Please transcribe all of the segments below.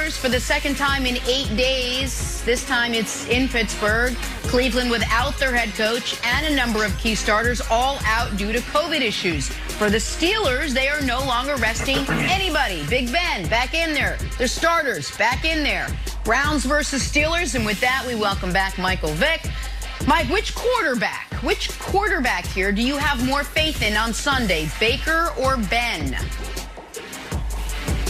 Steelers for the second time in 8 days. This time it's in Pittsburgh. Cleveland without their head coach and a number of key starters all out due to COVID issues. For the Steelers, they are no longer resting anybody. Big Ben back in there. Their starters back in there. Browns versus Steelers. And with that, we welcome back Michael Vick. Mike, which quarterback here do you have more faith in on Sunday, Baker or Ben?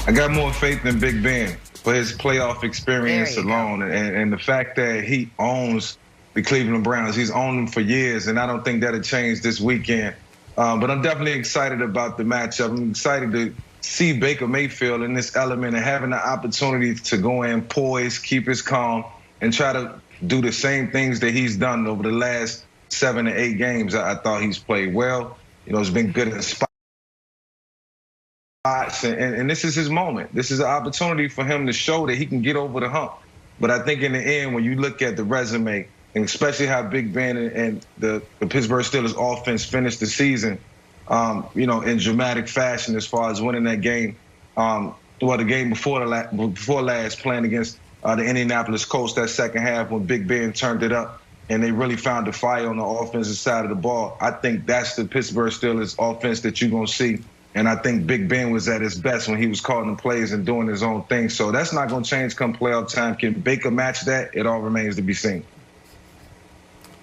I got more faith in Big Ben for his playoff experience alone and the fact that he owns the Cleveland Browns. He's owned them for years, and I don't think that'll change this weekend. But I'm definitely excited about the matchup. I'm excited to see Baker Mayfield in this element and having the opportunity to go in poised, keep his calm, and try to do the same things that he's done over the last 7 to 8 games. I thought he's played well. You know, he's been good in spots. And this is his moment. This is an opportunity for him to show that he can get over the hump. But I think in the end, when you look at the resume, and especially how Big Ben and the Pittsburgh Steelers offense finished the season, you know, in dramatic fashion as far as winning that game, the game before last, playing against the Indianapolis Colts, that second half when Big Ben turned it up and they really found the fire on the offensive side of the ball. I think that's the Pittsburgh Steelers offense that you're going to see. And I think Big Ben was at his best when he was calling the plays and doing his own thing. So that's not going to change come playoff time. Can Baker match that? It all remains to be seen.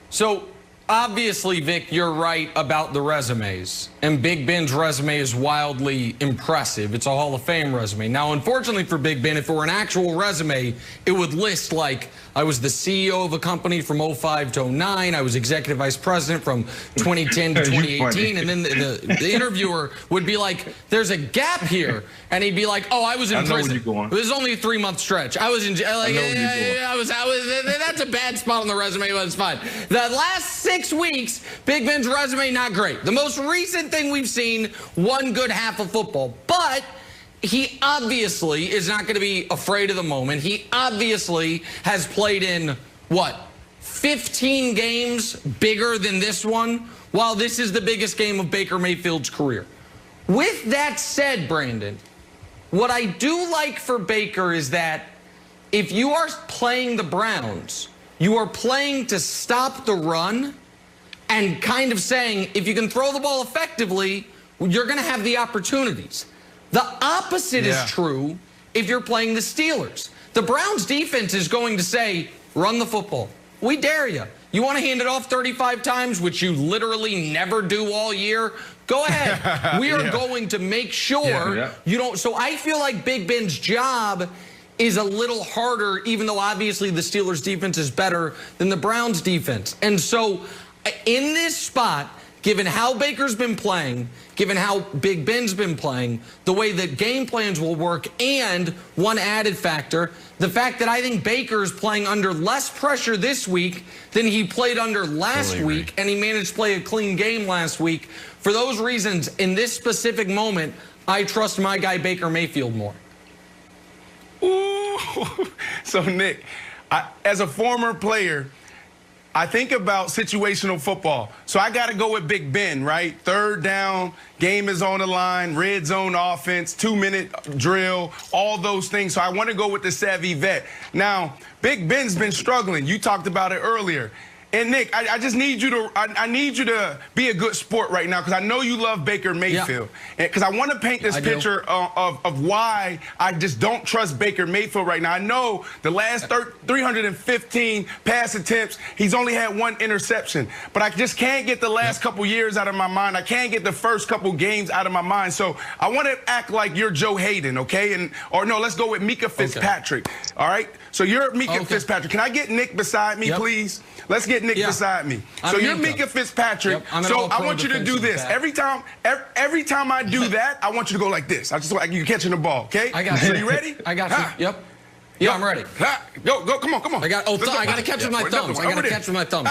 So obviously, Vic, you're right about the resumes. And Big Ben's resume is wildly impressive. It's a Hall of Fame resume. Now, unfortunately for Big Ben, if it were an actual resume, it would list like, I was the CEO of a company from 05 to 09. I was executive vice president from 2010 to 2018. And then the interviewer would be like, there's a gap here. And he'd be like, oh, I was in prison. It was only a 3-month stretch. I was in jail. Like, that's a bad spot on the resume, but it's fine. The last 6 weeks, Big Ben's resume, not great. The most recent thing we've seen, one good half of football. But he obviously is not going to be afraid of the moment. He obviously has played in, 15 games bigger than this one, while this is the biggest game of Baker Mayfield's career. With that said, Brandon, what I do like for Baker is that if you are playing the Browns, you are playing to stop the run and kind of saying, if you can throw the ball effectively, you're going to have the opportunities. The opposite is true if you're playing the Steelers. The Browns defense is going to say, run the football. We dare you. You want to hand it off 35 times, which you literally never do all year? Go ahead. We are going to make sure you don't. So I feel like Big Ben's job is a little harder, even though obviously the Steelers defense is better than the Browns defense. And so in this spot, given how Baker's been playing, given how Big Ben's been playing, the way that game plans will work, and one added factor, the fact that I think Baker's playing under less pressure this week than he played under last week, and he managed to play a clean game last week. For those reasons, in this specific moment, I trust my guy Baker Mayfield more. Ooh. So, Nick, as a former player, I think about situational football. So I got to go with Big Ben, right? Third down, game is on the line, red zone offense, 2-minute drill, all those things. So I want to go with the savvy vet. Now, Big Ben's been struggling. You talked about it earlier. And Nick, I just need you to I need you to be a good sport right now, because I know you love Baker Mayfield. Because I want to paint this picture of why I just don't trust Baker Mayfield right now. I know the last 315 pass attempts, he's only had 1 interception. But I just can't get the last couple years out of my mind. I can't get the first couple games out of my mind. So I want to act like you're Joe Hayden, okay? Or no, let's go with Mika Fitzpatrick. All right? So you're Mika Fitzpatric. Can I get Nick beside me, please? Let's get Nick beside me. So you're Mika Fitzpatrick. So I want you to do this. Every time I do that, I want you to go like this. I just like you catching the ball, okay? I got you. So you ready? I got you. Yep. Yeah, I'm ready. Go, come on. I got to catch with my thumbs. I got to catch with my thumbs.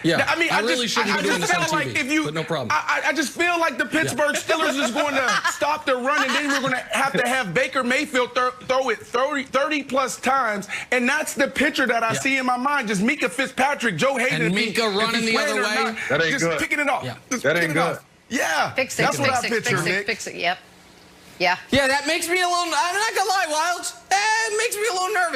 Yeah, I mean, I really shouldn't be doing this on TV, like but no problem. I just feel like the Pittsburgh Steelers is going to stop the run, and then we're going to have Baker Mayfield throw it 30-plus times, and that's the picture that I see in my mind. Just Mika Fitzpatrick, Joe Hayden. And Mika running the other way. That ain't just good. picking it off. Yeah. That ain't good. Yeah, fix it. That's what I picture, Nick. Fix it. Yep. Yeah. Yeah, that makes me a little. I'm not gonna lie, Wilds. It makes me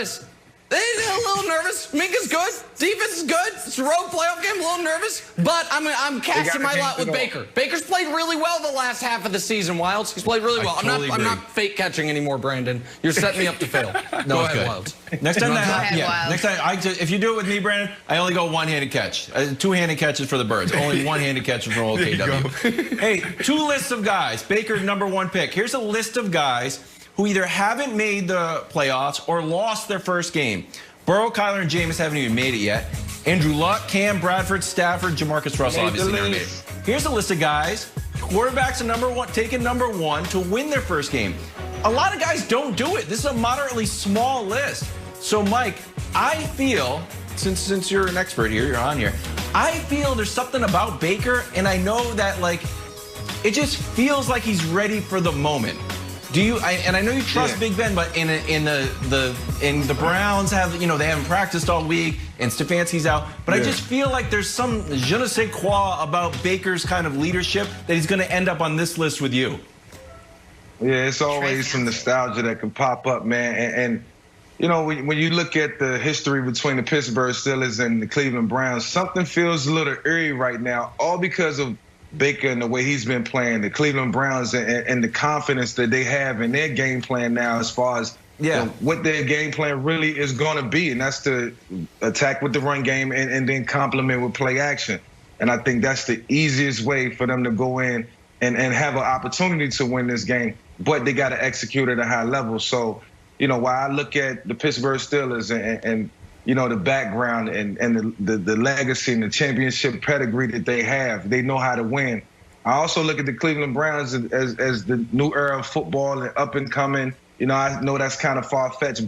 nervous. They're a little nervous. Minka's good. Defense is good. It's a road playoff game. A little nervous. But I'm casting my lot with Baker. Baker's played really well the last half of the season, Wilds. He's played really well. I'm not fake catching anymore, Brandon. You're setting me up to fail. Go ahead, Wilds. Next time if you do it with me, Brandon, I only go one-handed catch. Two-handed catches for the Birds. Only one-handed catches from OKW. Hey, 2 lists of guys. Baker, #1 pick. Here's a list of guys who either haven't made the playoffs or lost their first game. Burrow, Kyler, and Jameis haven't even made it yet. Andrew Luck, Cam, Bradford, Stafford, Jamarcus Russell obviously never made it. Here's a list of guys. Quarterbacks are taken #1 to win their first game. A lot of guys don't do it. This is a moderately small list. So, Mike, I feel, since you're an expert here, you're on here, I feel there's something about Baker, and I know that, like, it just feels like he's ready for the moment. Do you? And I know you trust Big Ben, but in the Browns have, they haven't practiced all week, and Stefanski's out. But I just feel like there's some je ne sais quoi about Baker's kind of leadership that he's going to end up on this list with you. Yeah, it's always some nostalgia that can pop up, man. And when you look at the history between the Pittsburgh Steelers and the Cleveland Browns, something feels a little eerie right now, all because of Baker and the way he's been playing, the Cleveland Browns and the confidence that they have in their game plan now as far as what their game plan really is going to be, and that's to attack with the run game and then complement with play action. And I think that's the easiest way for them to go in and have an opportunity to win this game, but they got to execute at a high level. So, while I look at the Pittsburgh Steelers and the background and the legacy and the championship pedigree that they have, they know how to win. I also look at the Cleveland Browns as the new era of football and up and coming. I know that's kind of far-fetched,